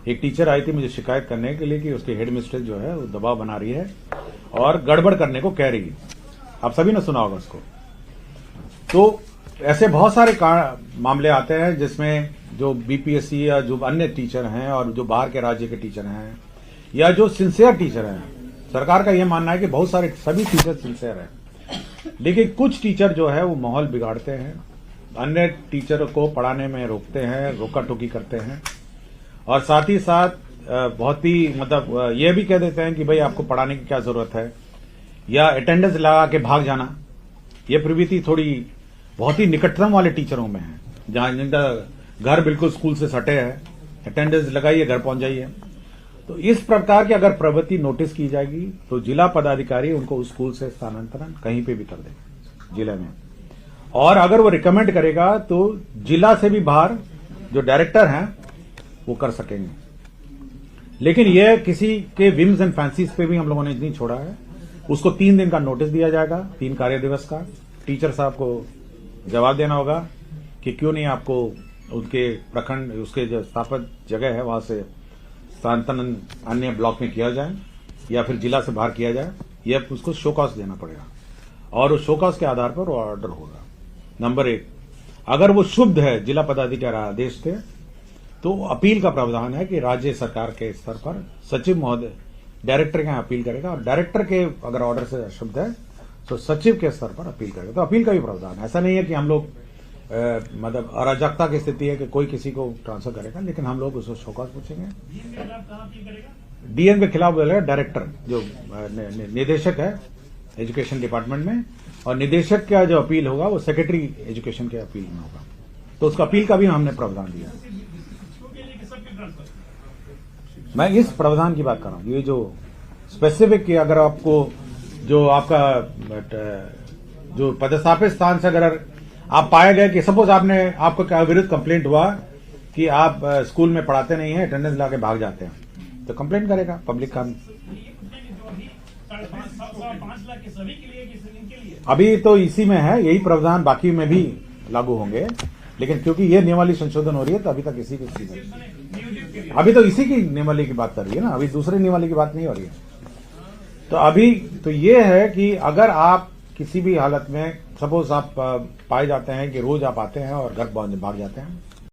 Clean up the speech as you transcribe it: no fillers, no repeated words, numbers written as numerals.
एक टीचर आई थी मुझे शिकायत करने के लिए कि उसकी हेड मिस्ट्रेस जो है वो दबाव बना रही है और गड़बड़ करने को कह रही है। आप सभी ने सुना होगा उसको। तो ऐसे बहुत सारे मामले आते हैं जिसमें जो बीपीएससी या जो अन्य टीचर हैं और जो बाहर के राज्य के टीचर हैं या जो सिंसियर टीचर हैं, सरकार का यह मानना है कि बहुत सारे सभी टीचर सिंसियर हैं, लेकिन कुछ टीचर जो है वो माहौल बिगाड़ते हैं, अन्य टीचर को पढ़ाने में रोकते हैं, रोका टोकी करते हैं और साथ ही साथ बहुत ही मतलब ये भी कह देते हैं कि भाई आपको पढ़ाने की क्या जरूरत है, या अटेंडेंस लगा के भाग जाना। ये प्रवृत्ति थोड़ी बहुत ही निकटतम वाले टीचरों में है, जहां जिनका घर बिल्कुल स्कूल से सटे है, अटेंडेंस लगाइए घर पहुंच जाइए। तो इस प्रकार की अगर प्रवृत्ति नोटिस की जाएगी तो जिला पदाधिकारी उनको उस स्कूल से स्थानांतरण कहीं पे भी कर देगा जिले में, और अगर वो रिकमेंड करेगा तो जिला से भी बाहर जो डायरेक्टर हैं वो कर सकेंगे। लेकिन यह किसी के विम्स एंड फैंसीज पे भी हम लोगों ने नहीं छोड़ा है। उसको 3 दिन का नोटिस दिया जाएगा, 3 कार्य दिवस का। टीचर साहब को जवाब देना होगा कि क्यों नहीं आपको उनके प्रखंड उसके जो स्थापित जगह है वहां से स्थानांतरण अन्य ब्लॉक में किया जाए या फिर जिला से बाहर किया जाए, यह उसको शो कॉज देना पड़ेगा और उस शो कॉज के आधार पर वो ऑर्डर होगा। नंबर 1, अगर वो शुद्ध है जिला पदाधिकारी आदेश थे तो अपील का प्रावधान है कि राज्य सरकार के स्तर पर सचिव महोदय डायरेक्टर के यहाँ अपील करेगा, और डायरेक्टर के अगर ऑर्डर से अशुद्ध है तो सचिव के स्तर पर अपील करेगा। तो अपील का भी प्रावधान है। ऐसा नहीं है कि हम लोग मतलब अराजकता की स्थिति है कि कोई किसी को ट्रांसफर करेगा, लेकिन हम लोग उसको शोकॉज पूछेंगे। डीएन के खिलाफ बोलेगा डायरेक्टर जो निदेशक है एजुकेशन डिपार्टमेंट में, और निदेशक का जो अपील होगा वो सेक्रेटरी एजुकेशन के अपील में होगा। तो उसका अपील का भी हमने प्रावधान दिया। मैं इस प्रावधान की बात कर रहा हूं, ये जो स्पेसिफिक कि अगर आपको जो आपका जो पदस्थापित स्थान से अगर आप पाए गए कि सपोज आपको विरुद्ध कंप्लेंट हुआ कि आप स्कूल में पढ़ाते नहीं है, अटेंडेंस ला के भाग जाते हैं, तो कंप्लेंट करेगा पब्लिक का। अभी तो इसी में है यही प्रावधान, बाकी में भी लागू होंगे, लेकिन क्योंकि ये नियमावली संशोधन हो रही है तो अभी तक इसी की अभी तो इसी की नियमावली की बात कर रही है ना, अभी दूसरे नियमावली की बात नहीं हो रही है। तो अभी तो ये है कि अगर आप किसी भी हालत में सपोज आप पाए जाते हैं कि रोज आप आते हैं और घर भाग जाते हैं,